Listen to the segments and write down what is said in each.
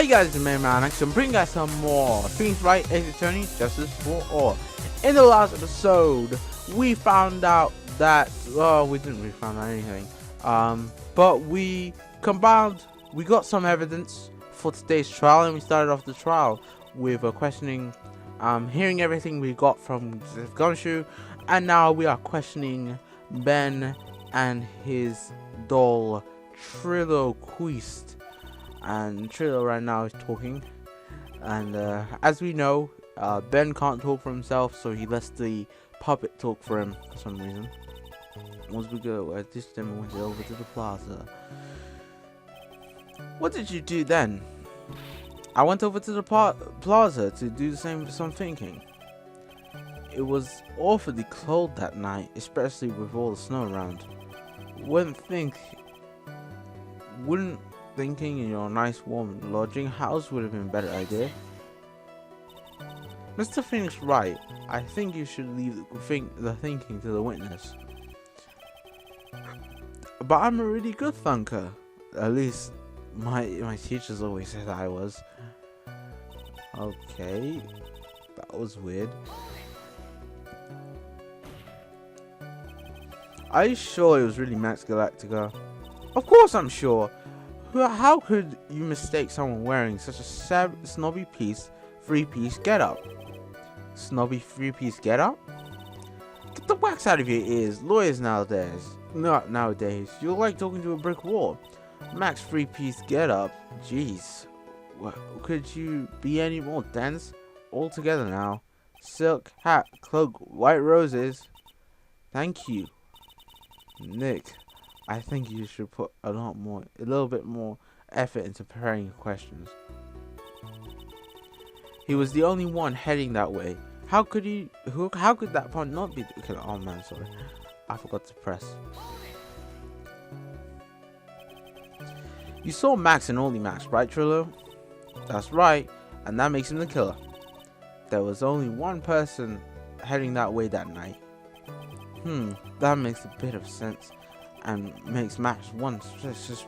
Hey guys, it's me, man. I'm bringing guys some more things, right? Attorney Justice for All. In the last episode, we found out that we didn't really find out anything. But we got some evidence for today's trial, and we started off the trial with questioning, hearing everything we got from Gumshoe, and now we are questioning Ben and his doll Trilo Quist. And Trilo right now is talking, and as we know, Ben can't talk for himself, so he lets the puppet talk for him for some reason. Once we go, this time we went over to the plaza. What did you do then? I went over to the plaza to do the same for some thinking. It was awfully cold that night, especially with all the snow around. Wouldn't thinking in your nice warm lodging house would have been a better idea. Mr. Phoenix Wright, I think you should leave the thinking to the witness. But I'm a really good thunker. At least my teachers always said I was. Okay, that was weird. Are you sure it was really Max Galactica? Of course I'm sure. How could you mistake someone wearing such a snobby three-piece getup? Snobby three-piece getup? Get the wax out of your ears. Lawyers nowadays. Not nowadays. You're like talking to a brick wall. Max three-piece getup. Jeez. Could you be any more dense? All together now. Silk hat, cloak, white roses. Thank you, Nick. I think you should put a little bit more effort into preparing your questions. He was the only one heading that way. How could that part not be the killer? Oh man, sorry. I forgot to press. You saw Max and only Max, right, Trilo? That's right, and that makes him the killer. There was only one person heading that way that night. That makes a bit of sense. And makes Max one suspicious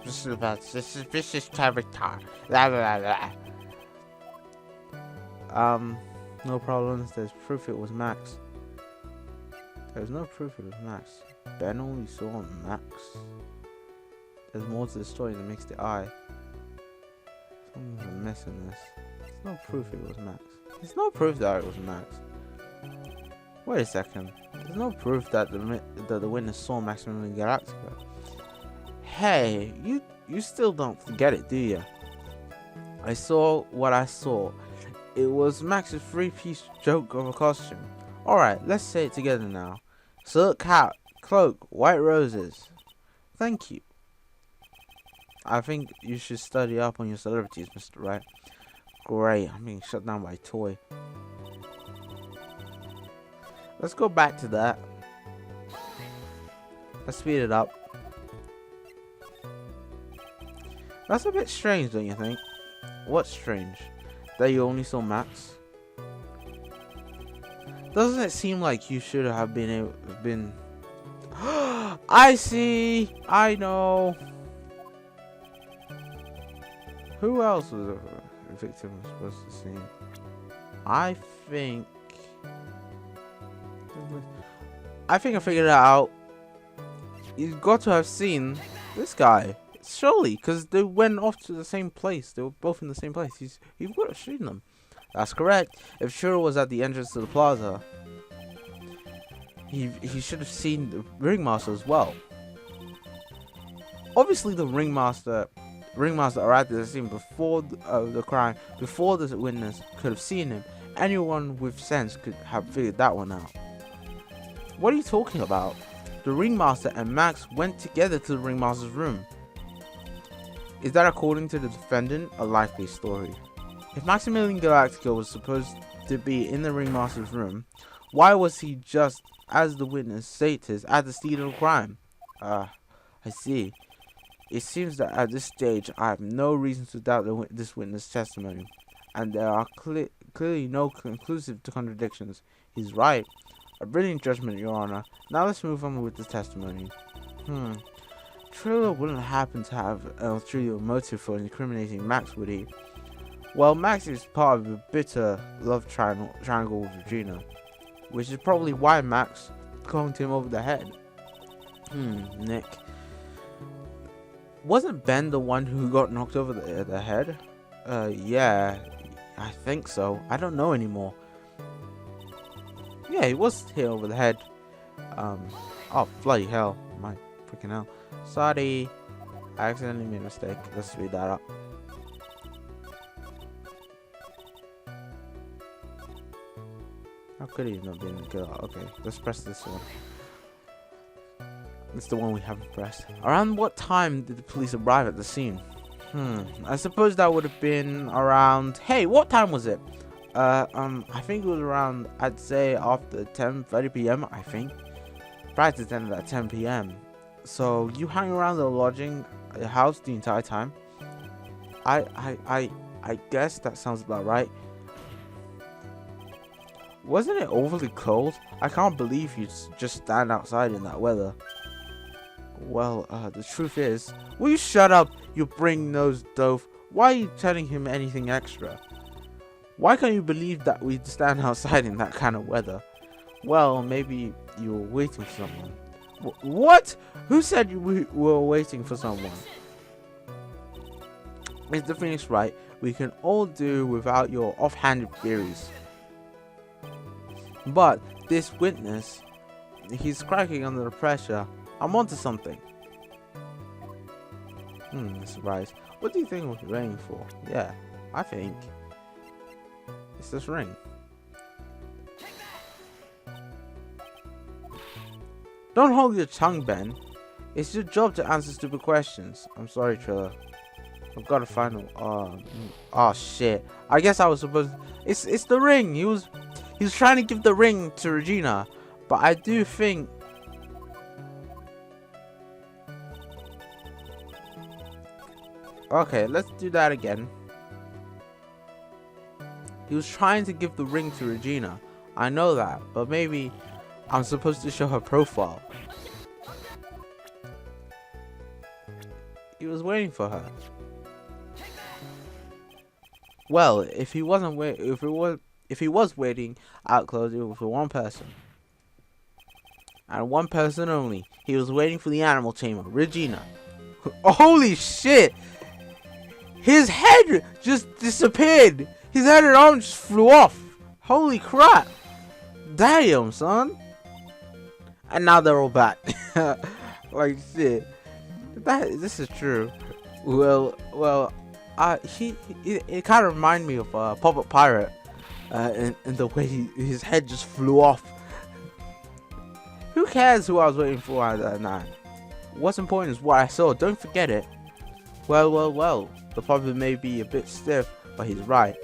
character. No problems. There's proof it was Max. There's no proof it was Max. Ben only saw Max. There's more to the story than meets the eye. Something's amiss in this. There's no proof it was Max. There's no proof that it was Max. Wait a second. There's no proof that the witness saw Maximum Galactica. Hey, you still don't get it, do you? I saw what I saw. It was Max's three-piece joke of a costume. Alright, let's say it together now. Silk hat, cloak, white roses. Thank you. I think you should study up on your celebrities, Mr. Wright. Great, I'm being shut down by a toy. Let's go back to that. Let's speed it up. That's a bit strange, don't you think? What's strange? That you only saw Max? Doesn't it seem like you should have been I see! I know! Who else was a victim was supposed to see? I think I figured it out. You've got to have seen this guy, surely, because they went off to the same place. They were both in the same place. You've got to have seen them. That's correct. If Shiro was at the entrance to the plaza, he should have seen the ringmaster as well. Obviously, the ringmaster arrived at the scene before the crime, before the witness could have seen him. Anyone with sense could have figured that one out. What are you talking about? The ringmaster and Max went together to the ringmaster's room. Is that, according to the defendant, a likely story? If Maximilian Galactica was supposed to be in the ringmaster's room, why was he just, as the witness stated, at the scene of the crime? I see. It seems that at this stage I have no reason to doubt this witness' testimony, and there are clearly no conclusive contradictions. He's right. A brilliant judgment, Your Honor. Now let's move on with the testimony. Trilo wouldn't happen to have an ulterior motive for incriminating Max, would he? Well, Max is part of a bitter love triangle with Regina, which is probably why Max conked him over the head. Nick. Wasn't Ben the one who got knocked over the head? Yeah, I think so. I don't know anymore. Yeah, he was hit over the head. Oh, bloody hell. My freaking hell. Sorry. I accidentally made a mistake. Let's speed that up. How could he not be in the killer? Okay, let's press this one. It's the one we haven't pressed. Around what time did the police arrive at the scene? I suppose that would have been around... Hey, what time was it? I think it was around, I'd say after 10:30 p.m. I think. Prior to 10 p.m. So you hang around the lodging house the entire time? I guess that sounds about right. Wasn't it overly cold? I can't believe you'd just stand outside in that weather. Well, the truth is, will you shut up, you bring-nosed dove? Why are you telling him anything extra? Why can't you believe that we'd stand outside in that kind of weather? Well, maybe you were waiting for someone. What? Who said we were waiting for someone? Mr. Phoenix Wright, we can all do without your offhanded theories. But this witness, he's cracking under the pressure. I'm onto something. Mr. Rice, what do you think we're waiting for? Yeah, I think it's this ring. Don't hold your tongue, Ben. It's your job to answer stupid questions. I'm sorry, Trilo. I've got to find him. Oh shit. I guess I was supposed. It's the ring. He was trying to give the ring to Regina, but I do think. Okay, let's do that again. He was trying to give the ring to Regina. I know that, but maybe I'm supposed to show her profile. He was waiting for her. Well, if he wasn't if he was waiting out close, it was for one person. And one person only. He was waiting for the animal tamer, Regina. Holy shit! His head just disappeared. His head and arm just flew off. Holy crap. Damn, son. And now they're all back. Like shit. This is true. Well, it kind of reminded me of Puppet Pirate. And the way his head just flew off. Who cares who I was waiting for at that night? What's important is what I saw. Don't forget it. Well. The puppet may be a bit stiff, but he's right.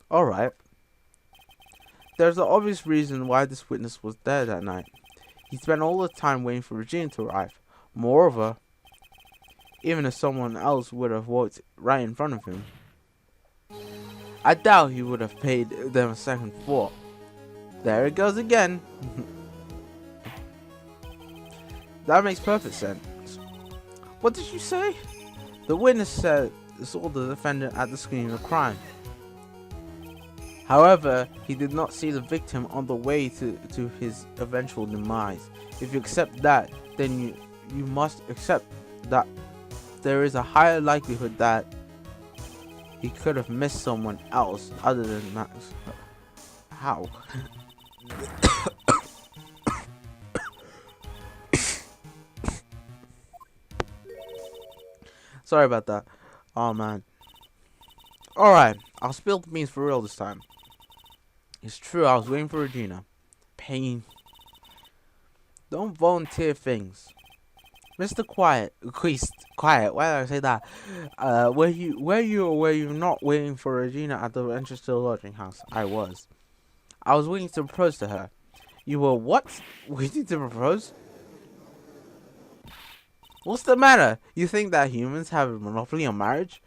Alright. There's an obvious reason why this witness was there that night. He spent all the time waiting for Regina to arrive. Moreover, even if someone else would have walked right in front of him, I doubt he would have paid them a second thought. There it goes again. That makes perfect sense. What did you say? The witness saw the defendant at the scene of the crime. However, he did not see the victim on the way to his eventual demise. If you accept that, then you must accept that there is a higher likelihood that he could have missed someone else other than Max. How? Sorry about that. Oh man. Alright, I'll spill the beans for real this time. It's true, I was waiting for Regina. Pain. Don't volunteer things. Mr. Quiet, why did I say that? Were you not waiting for Regina at the entrance to the lodging house? I was. I was waiting to propose to her. You were what? Waiting to propose? What's the matter? You think that humans have a monopoly on marriage?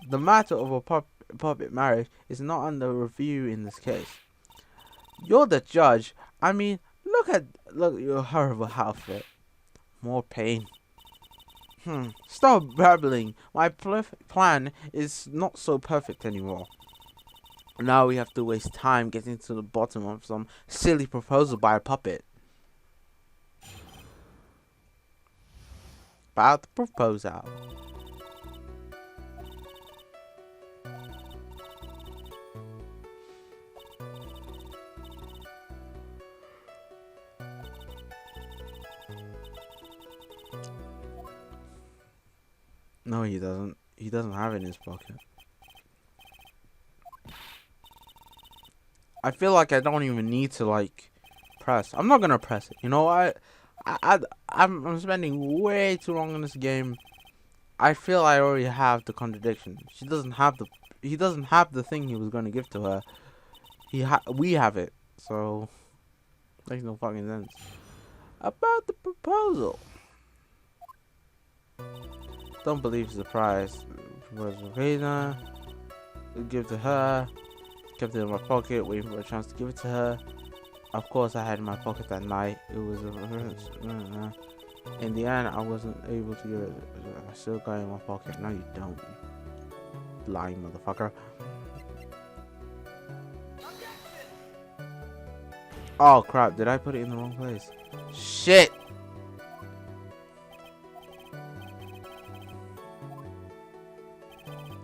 The matter of a puppet marriage is not under review in this case. You're the judge. I mean, look at your horrible outfit. More pain. Stop babbling. My plan is not so perfect anymore. Now we have to waste time getting to the bottom of some silly proposal by a puppet. About the proposal. No, he doesn't. He doesn't have it in his pocket. I feel like I don't even need to like press. I'm not gonna press it. You know what? I'm spending way too long in this game. I feel I already have the contradiction. She doesn't have the. He doesn't have the thing he was gonna give to her. We have it. So makes no fucking sense. About the proposal. Don't believe the prize. Proposal Rena. Give to her. Kept it in my pocket, waiting for a chance to give it to her. Of course, I had it in my pocket that night. It was in the end, I wasn't able to give it. I still got it in my pocket. No, you don't. You lying motherfucker. Oh crap! Did I put it in the wrong place? Shit!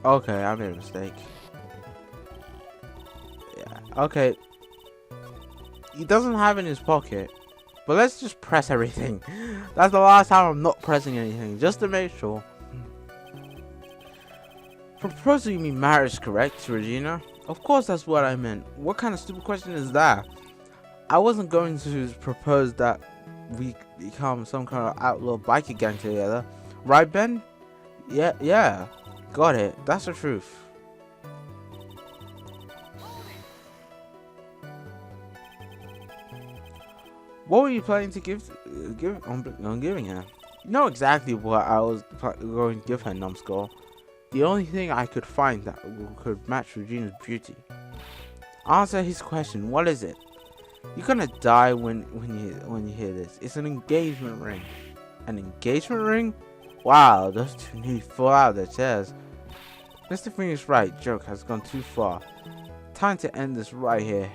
Okay, I made a mistake. Yeah, okay. He doesn't have it in his pocket, but let's just press everything. That's the last time I'm not pressing anything, just to make sure. Proposal, you mean marriage, correct, Regina? Of course that's what I meant. What kind of stupid question is that? I wasn't going to propose that we become some kind of outlaw biker gang together. Right, Ben? Yeah. Got it. That's the truth. What were you planning to give on giving her? You know exactly what I was going to give her, numbskull. The only thing I could find that could match Regina's beauty. Answer his question. What is it? You're gonna die when you hear this. It's an engagement ring. An engagement ring? Wow, those two need to fall out of their chairs. Mr. Phoenix Wright joke has gone too far. Time to end this right here.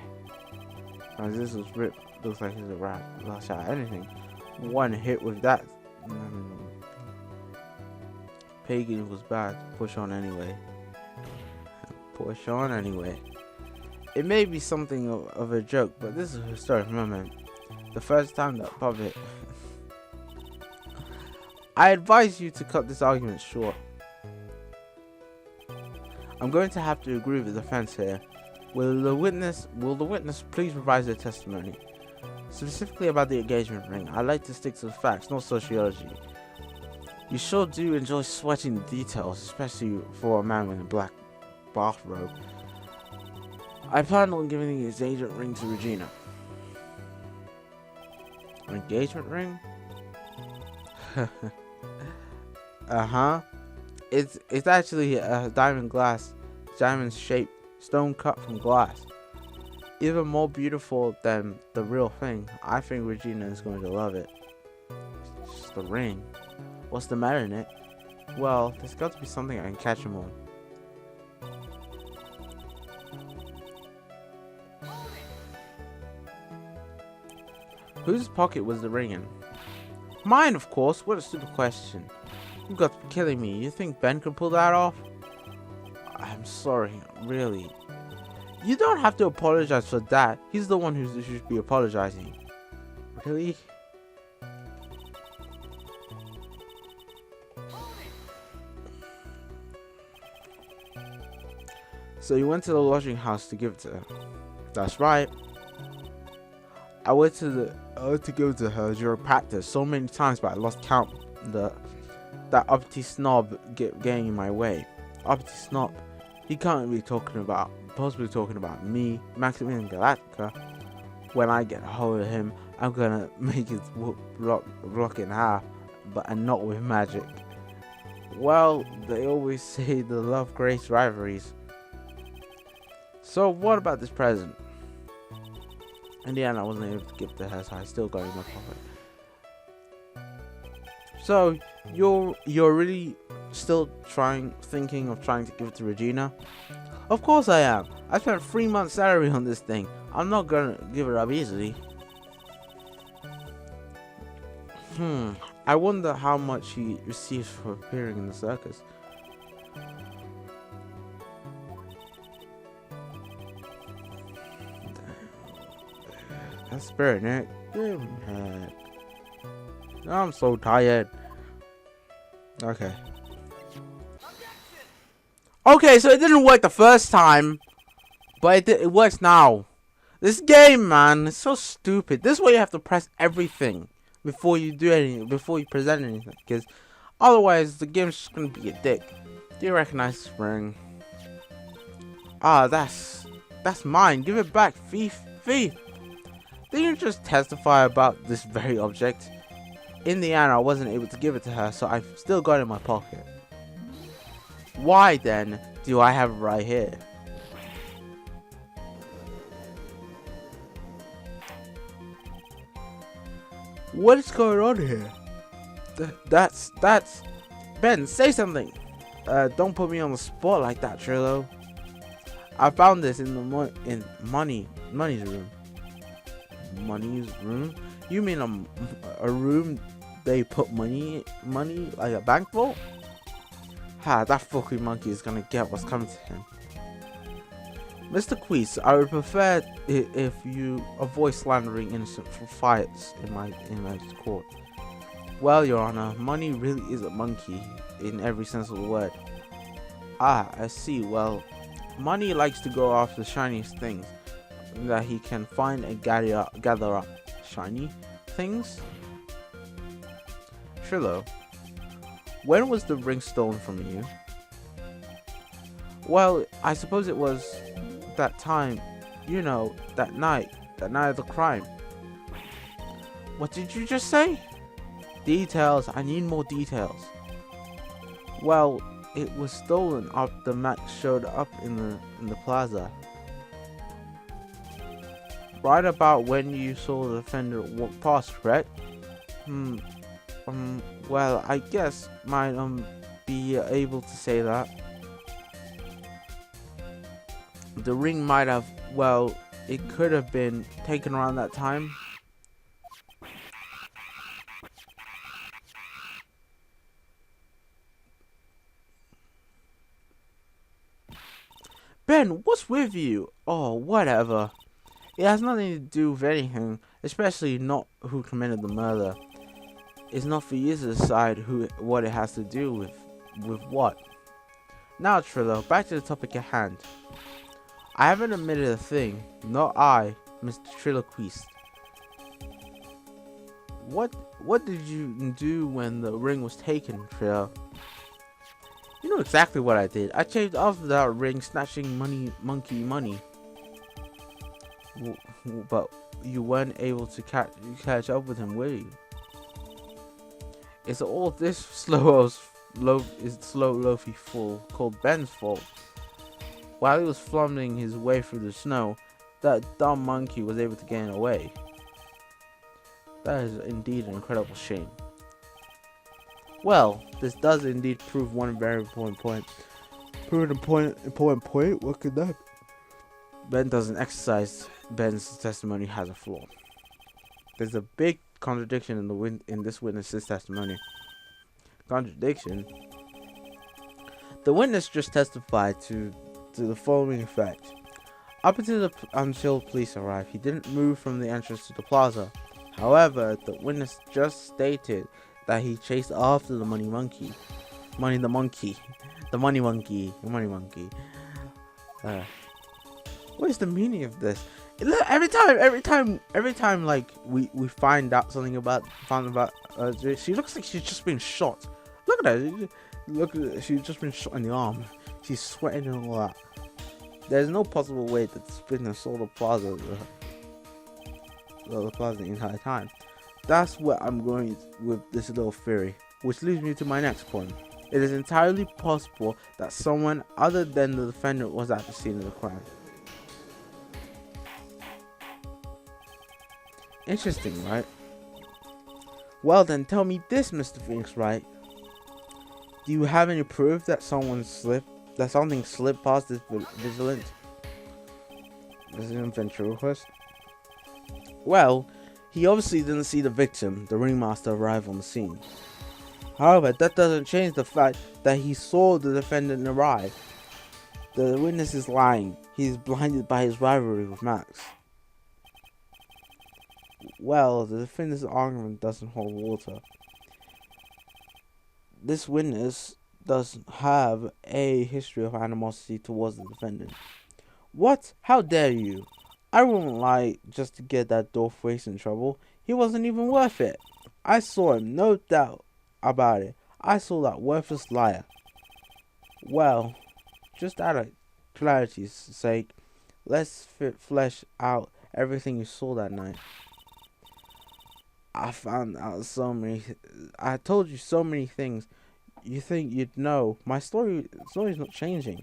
As this was ripped, looks like it's a wrap. Lost out anything. One hit with that. Pagan was bad. Push on anyway. Push on anyway. It may be something of a joke, but this is a historic moment. The first time that puppet. I advise you to cut this argument short. I'm going to have to agree with the defense here. Will the witness please provide their testimony? Specifically about the engagement ring. I like to stick to the facts, not sociology. You sure do enjoy sweating the details, especially for a man in a black bathrobe. I plan on giving the engagement ring to Regina. An engagement ring? Uh-huh. It's actually a diamond shaped stone cut from glass. Even more beautiful than the real thing. I think Regina is going to love it. It's just a ring. What's the matter in it? Well, there's got to be something I can catch him on. Whose pocket was the ring in? Mine, of course. What a stupid question. You got to be killing me. You think Ben could pull that off? I'm sorry, really. You don't have to apologize for that. He's the one who should be apologizing. Really? So you went to the lodging house to give it to her. That's right. I went to give it to her during practice so many times, but I lost count. That uppity snob getting in my way. Uppity snob. He can't be possibly talking about me, Maximilian Galactica. When I get a hold of him, I'm gonna make his block in half, and not with magic. Well, they always say the love creates rivalries. So what about this present? In the end, I wasn't able to give it to her, so I still got it in my pocket. So you're really still thinking of trying to give it to Regina? Of course I am. I spent 3 months' salary on this thing. I'm not gonna give it up easily. I wonder how much he receives for appearing in the circus. That's spirit, Nick. Give him heck. I'm so tired. Okay. Okay, so it didn't work the first time, but it works now. This game, man, is so stupid. This is why you have to press everything before you do anything, before you present anything, because otherwise the game's just gonna be a dick. Do you recognize this ring? Ah, that's mine. Give it back, thief, thief. Didn't you just testify about this very object? In the end, I wasn't able to give it to her, so I've still got it in my pocket. Why then do I have it right here? What is going on here? That's Ben, say something. Don't put me on the spot like that, Trilo. I found this in the money's room. Money's room? You mean a room they put money like a bank vault? Ha, that fucking monkey is gonna get what's coming to him. Mr. Queese, I would prefer if you avoid slandering innocent fights in my court. Well, Your Honor, money really is a monkey in every sense of the word. Ah, I see. Well, money likes to go after the shiniest things that he can find and gather up. Shiny things? Trilo, when was the ring stolen from you? Well, I suppose it was that time, you know, that night of the crime. What did you just say? Details, I need more details. Well, it was stolen after Max showed up in the plaza. Right about when you saw the defender walk past, correct? Well, I guess might be able to say that. The ring might have, well, it could have been taken around that time. Ben, what's with you? Oh, whatever. It has nothing to do with anything, especially not who committed the murder. It's not for you to decide what it has to do with what. Now, Trilo, back to the topic at hand. I haven't admitted a thing. Not I, Mr. Trilo Queese. What did you do when the ring was taken, Trilo? You know exactly what I did. I chased after that ring, snatching monkey money. But you weren't able to catch up with him, were you? It's all this slow loafy fool called Ben's fault. While he was floundering his way through the snow, that dumb monkey was able to get away. That is indeed an incredible shame. Well, this does indeed prove one very important point. Prove an important point? What could that be? Ben doesn't exercise. Ben's testimony has a flaw. There's a big contradiction in this witness's testimony. Contradiction? The witness just testified to the following effect. Up until police arrived, he didn't move from the entrance to the plaza. However, the witness just stated that he chased after the money monkey. What is the meaning of this? Every time, like we find out something about she looks like she's just been shot. Look at her. Look at her. She's just been shot in the arm. She's sweating and all that. There's no possible way that this witness saw the plaza the entire time. That's where I'm going with this little theory, which leads me to my next point. It is entirely possible that someone other than the defendant was at the scene of the crime. Interesting, right? Well then, tell me this, Mr. Phoenix Wright. Do you have any proof that something slipped past this vigilant ventriloquist? Well, he obviously didn't see the victim, the ringmaster, arrive on the scene. However, that doesn't change the fact that he saw the defendant arrive. The witness is lying. He is blinded by his rivalry with Max. Well, the defendant's argument doesn't hold water. This witness doesn't have a history of animosity towards the defendant. What? How dare you? I wouldn't lie just to get that doorface in trouble. He wasn't even worth it. I saw him, no doubt about it. I saw that worthless liar. Well, just out of clarity's sake, let's flesh out everything you saw that night. I found out I told you so many things. You think you'd know. My story's not changing.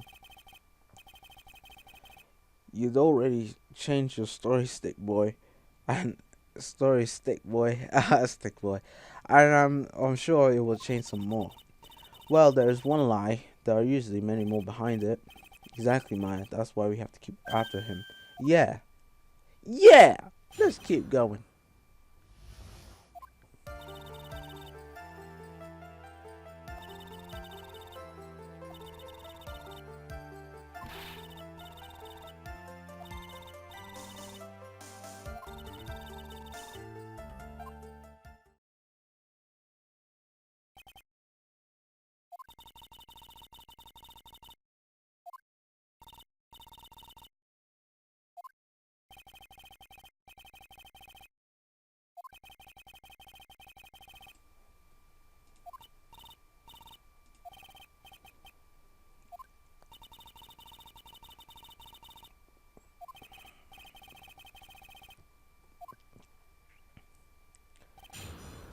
You'd already changed your story, stick boy. And stick boy. Stick boy. And I'm sure it will change some more. Well, there's one lie. There are usually many more behind it. Exactly, Maya. That's why we have to keep after him. Yeah. Yeah! Let's keep going.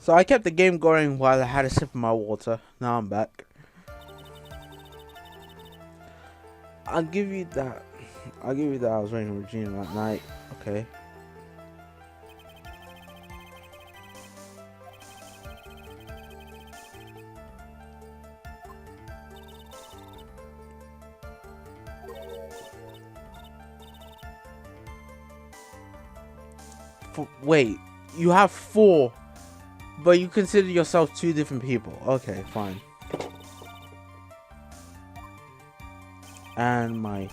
So I kept the game going while I had a sip of my water. Now I'm back. I'll give you that I was waiting for Regina that night. Okay. Wait, you have 4. But you consider yourself 2 different people. Okay, fine. And my...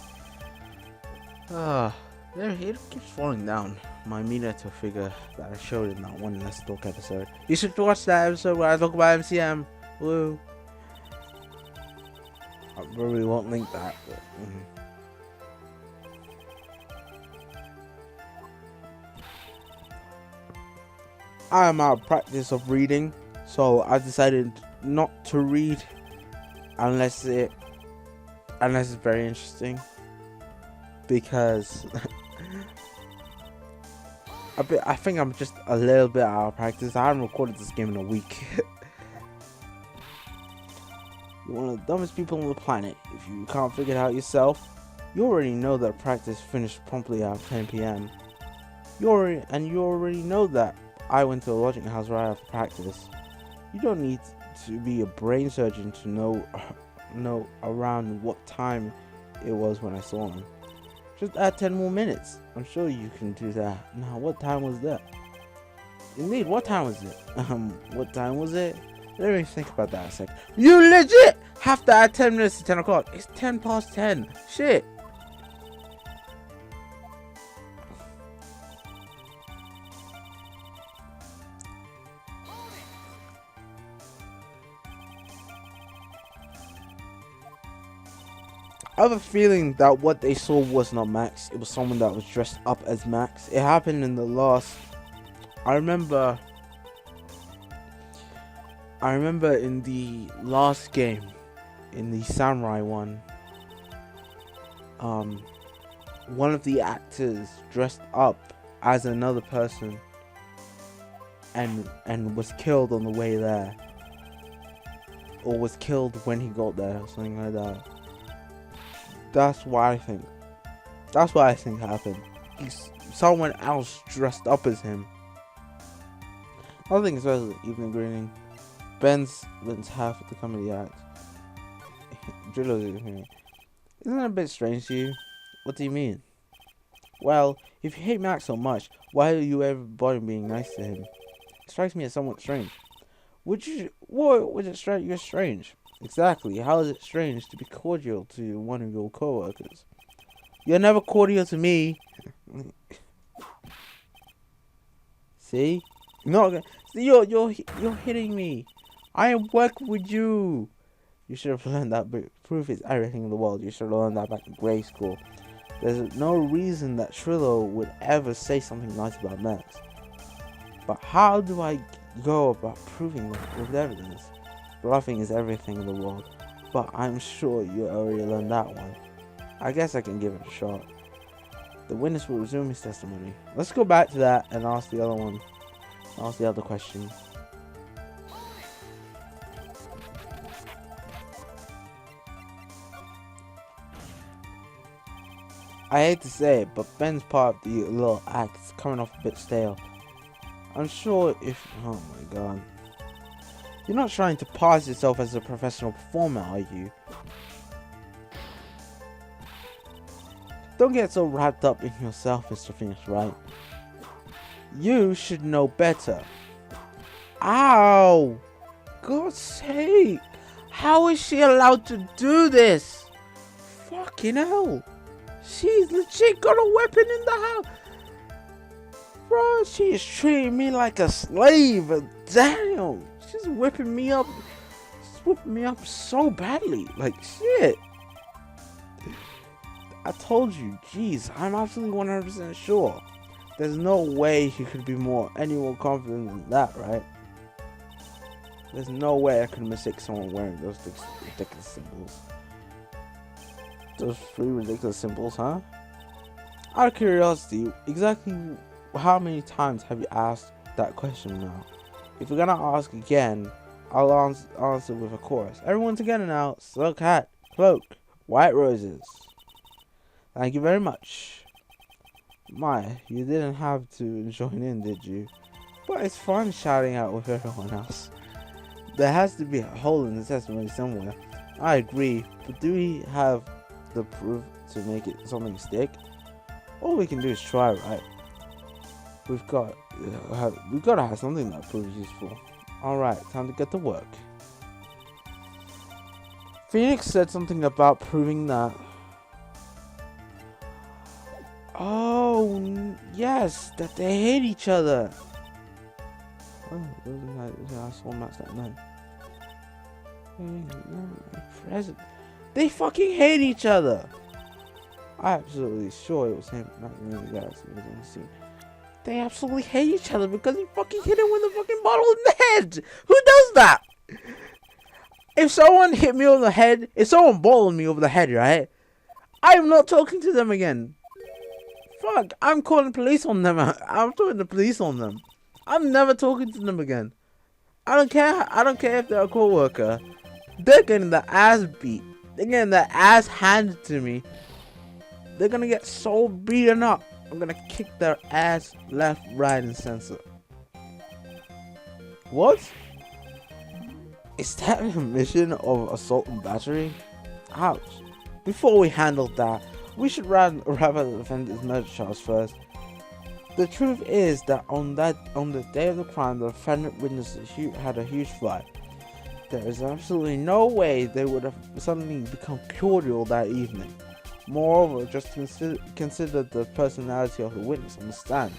it keeps falling down. My Minato figure that I showed in that one Let's Talk episode. You should watch that episode where I talk about MCM. Woo. I probably won't link that. But, I am out of practice of reading, so I decided not to read unless it's very interesting, because I think I'm just a little bit out of practice. I haven't recorded this game in a week. You're one of the dumbest people on the planet. If you can't figure it out yourself, you already know that practice finished promptly at 10 p.m. You already know that I went to the lodging house right after practice. You don't need to be a brain surgeon to know around what time it was when I saw him. Just add 10 more minutes. I'm sure you can do that. Now, what time was that? Indeed, what time was it? What time was it? Let me think about that a sec. You legit have to add 10 minutes to 10 o'clock. It's 10 past 10. Shit. I have a feeling that what they saw was not Max. It was someone that was dressed up as Max. It happened in the last... I remember in the last game, in the samurai one, one of the actors dressed up as another person and was killed on the way there, or was killed when he got there, or something like that. That's what I think happened. Someone else dressed up as him. Nothing special, evening greeting. Ben's lends half of the comedy act. Trilo's isn't it a bit strange to you? What do you mean? Well, if you hate Max so much, why are you ever bothering being nice to him? It strikes me as somewhat strange. Would it strike you as strange? Exactly. How is it strange to be cordial to one of your co-workers? You're never cordial to me. See? You're hitting me. I am working with you. You should have learned that proof is everything in the world. You should have learned that back in grade school. There's no reason that Trilo would ever say something nice about Max. But how do I go about proving that with evidence? Bluffing is everything in the world. But I'm sure you already learned that one. I guess I can give it a shot. The witness will resume his testimony. Let's go back to that and ask the other one. Ask the other question. I hate to say it, but Ben's part of the little act is coming off a bit stale. I'm sure if... Oh my god. You're not trying to pass yourself as a professional performer, are you? Don't get so wrapped up in yourself, Mr. Phoenix Wright. You should know better. Ow! God's sake! How is she allowed to do this? Fucking hell! She's legit got a weapon in the house! Bro, she is treating me like a slave! Damn! She's whipping me up. She's whipping me up so badly. Like, shit! I told you, jeez, I'm absolutely 100% sure. There's no way he could be any more confident than that, right? There's no way I could mistake someone wearing those ridiculous symbols. Those 3 ridiculous symbols, huh? Out of curiosity, exactly how many times have you asked that question now? If you're gonna ask again, I'll answer with a chorus. Everyone together now. Silk hat, cloak, white roses. Thank you very much. My, you didn't have to join in, did you? But it's fun shouting out with everyone else. There has to be a hole in the testimony somewhere. I agree, but do we have the proof to make it something stick? All we can do is try, right? We've got to have something that proves useful. Alright, time to get to work. Phoenix said something about proving that. Oh, yes, that they hate each other. Oh, I saw Max that night. Present. They fucking hate each other. I'm absolutely sure it was him. Not really, guys. They absolutely hate each other because he fucking hit him with a fucking bottle in the head. Who does that? If someone hit me over the head, if someone bowled me over the head, right? I am not talking to them again. Fuck, I'm calling police on them. I'm talking to police on them. I'm never talking to them again. I don't care if they're a co-worker. They're getting their ass beat. They're getting their ass handed to me. They're gonna get so beaten up. I'm gonna kick their ass left, right, and center. What? Is that a mission of assault and battery? Ouch. Before we handle that, we should wrap up the defendant's murder charge first. The truth is that on the day of the crime, the defendant witnessed had a huge fight. There is absolutely no way they would have suddenly become cordial that evening. Moreover, just consider the personality of the witness on the stand.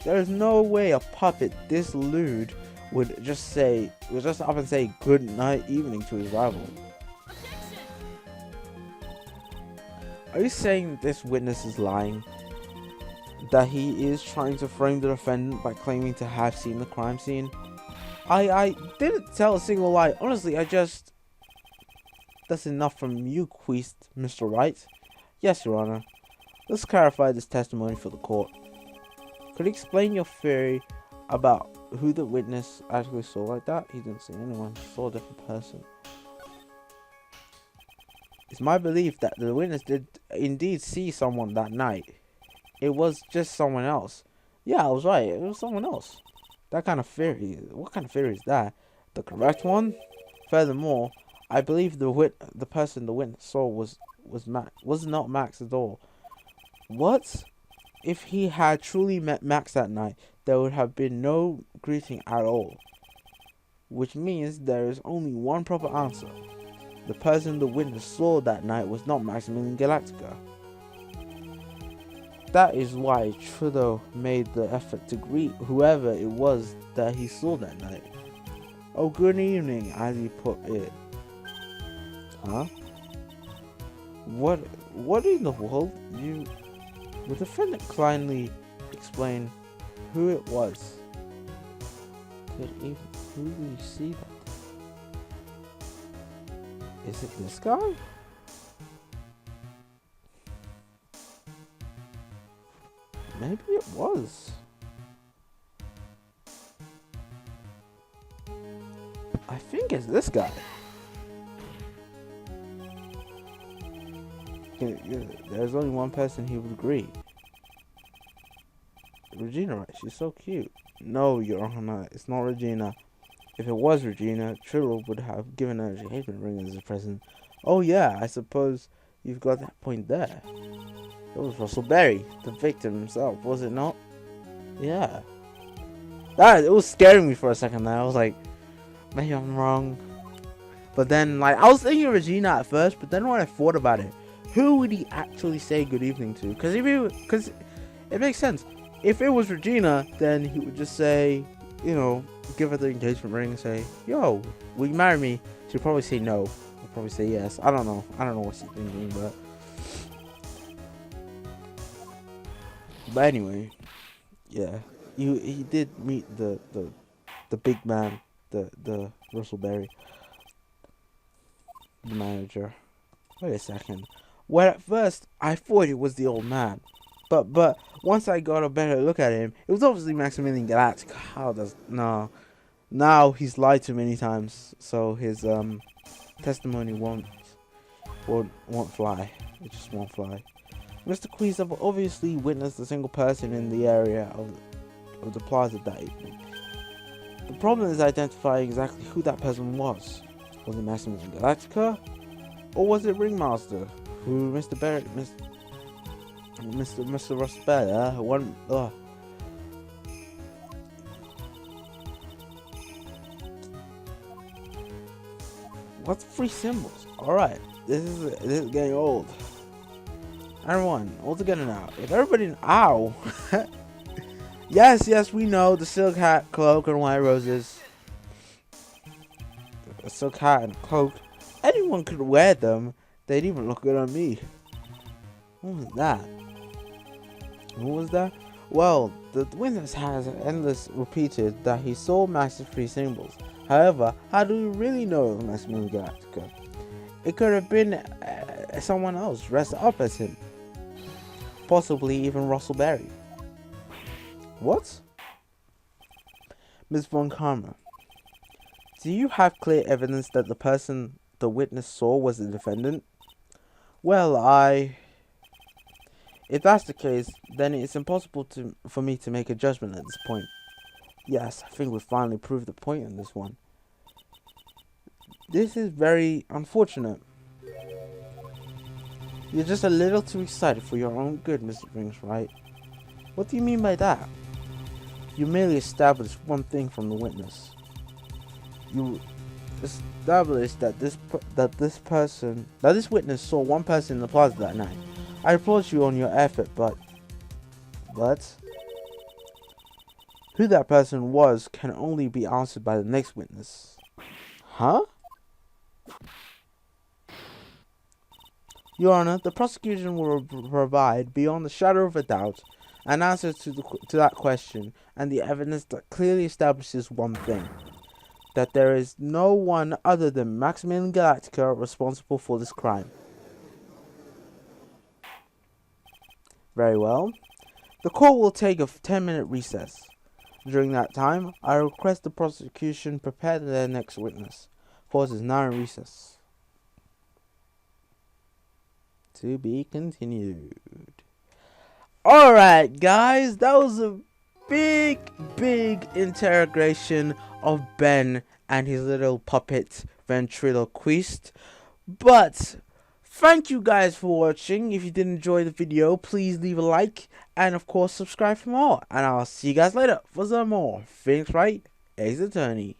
There is no way a puppet this lewd would just up and say good night evening to his rival. Are you saying this witness is lying? That he is trying to frame the defendant by claiming to have seen the crime scene? I didn't tell a single lie. Honestly, That's enough from you, Mr. Wright. Yes, Your Honor. Let's clarify this testimony for the court. Could you explain your theory about who the witness actually saw like that? He didn't see anyone. He saw a different person. It's my belief that the witness did indeed see someone that night. It was just someone else. Yeah, I was right. It was someone else. That kind of theory, what kind of theory is that? The correct one? Furthermore, I believe the person the witness saw was not Max at all. What? If he had truly met Max that night, there would have been no greeting at all. Which means there is only one proper answer. The person the witness saw that night was not Maximilian Galactica. That is why Trilo made the effort to greet whoever it was that he saw that night. Oh, good evening, as he put it. Huh? What in the world? The defendant kindly explained who it was. Who do you see that? Is it this guy? Maybe it was. I think it's this guy. There's only one person he would agree. Regina, right? She's so cute. No, Your Honor, it's not Regina. If it was Regina, Trilo would have given her a engagement ring as a present. Oh yeah, I suppose you've got that point there. It was Russell Berry, the victim himself, was it not? Yeah. It was scaring me for a second there. I was like, maybe I'm wrong. But then, like, I was thinking Regina at first, but then when I thought about it, who would he actually say good evening to? Because it makes sense. If it was Regina, then he would just say, you know, give her the engagement ring and say, yo, will you marry me? She'll probably say no. I'll probably say yes. I don't know what she's thinking, but anyway, yeah, he did meet the big man, the Russell Berry, the manager. Wait a second. Well, at first I thought it was the old man, but once I got a better look at him, it was obviously Maximilian Galactica. Now he's lied to many times, so his testimony won't fly. It just won't fly. Mr. Queezup obviously witnessed a single person in the area of the plaza that evening. The problem is identifying exactly who that person was. Was it Maximilian Galactica? Or was it Ringmaster? Who Mr. Barrett, Mr. Russ Bear, one. What's 3 symbols? Alright, this is getting old. Everyone, all together now. If everybody, ow! Yes, we know the silk hat, cloak, and white roses. A silk hat and cloak. Anyone could wear them. They'd even look good on me. What was that? Well, the witness has endless repeated that he saw Max's 3 symbols. However, how do we really know it was Maximilian Galactica? It could have been someone else dressed up as him. Possibly even Russell Berry. What? Ms. Von Karma, do you have clear evidence that the person the witness saw was the defendant? Well, if that's the case, then it's impossible for me to make a judgment at this point. Yes, I think we finally proved the point in this one. This is very unfortunate. You're just a little too excited for your own good, Mr. Rings, right? What do you mean by that? You merely established one thing from the witness. You established that this witness saw one person in the plaza that night. I applaud you on your effort, but who that person was can only be answered by the next witness. Huh? Your Honor, the prosecution will provide, beyond the shadow of a doubt, an answer to that question, and the evidence that clearly establishes one thing: that there is no one other than Maximilian Galactica responsible for this crime. Very well. The court will take a 10-minute recess. During that time, I request the prosecution prepare their next witness. Court is now in recess. To be continued. Alright, guys, that was a big interrogation of Ben and his little puppet ventriloquist. But thank you guys for watching. If you did enjoy the video, please leave a like and of course subscribe for more. And I'll see you guys later for some more Things Right Ace Attorney.